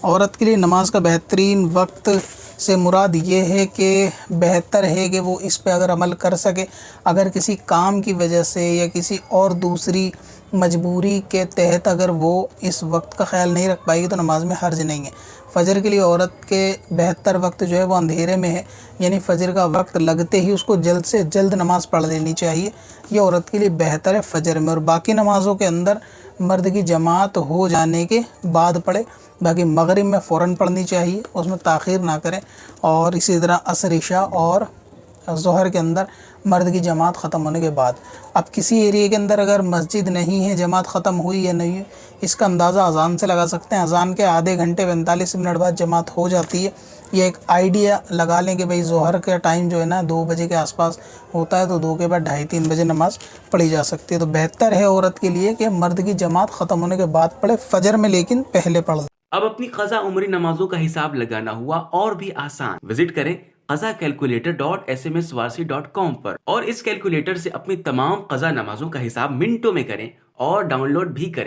عورت کے لیے نماز کا بہترین وقت سے مراد یہ ہے کہ بہتر ہے کہ وہ اس پہ اگر عمل کر سکے. اگر کسی کام کی وجہ سے یا کسی اور دوسری مجبوری کے تحت اگر وہ اس وقت کا خیال نہیں رکھ پائے گی تو نماز میں حرج نہیں ہے. فجر کے لیے عورت کے بہتر وقت جو ہے وہ اندھیرے میں ہے، یعنی فجر کا وقت لگتے ہی اس کو جلد سے جلد نماز پڑھ لینی چاہیے. یہ عورت کے لیے بہتر ہے فجر میں. اور باقی نمازوں کے اندر مرد کی جماعت ہو جانے کے بعد پڑھے. باقی مغرب میں فوراً پڑھنی چاہیے، اس میں تاخیر نہ کریں. اور اسی طرح عصر عشاء اور ظہر کے اندر مرد کی جماعت ختم ہونے کے بعد. اب کسی ایریے کے اندر اگر مسجد نہیں ہے، جماعت ختم ہوئی یا نہیں، اس کا اندازہ اذان سے لگا سکتے ہیں. اذان کے آدھے گھنٹے 45 منٹ بعد جماعت ہو جاتی ہے. یہ ایک آئیڈیا لگا لیں کہ بھئی ظہر کا ٹائم جو ہے نا 2 بجے کے آس پاس ہوتا ہے، تو 2 کے بعد 2:30-3 بجے نماز پڑھی جا سکتی ہے. تو بہتر ہے عورت کے لیے کہ مرد کی جماعت ختم ہونے کے بعد پڑھے، فجر میں لیکن پہلے پڑھ لے. اب اپنی قضا عمری نمازوں کا حساب لگانا ہوا اور بھی آسان. وزٹ کریں qazakalculator.smswarsi.com پر اور اس کیلکولیٹر سے اپنی تمام قضا نمازوں کا حساب منٹوں میں کریں اور ڈاؤن لوڈ بھی کریں.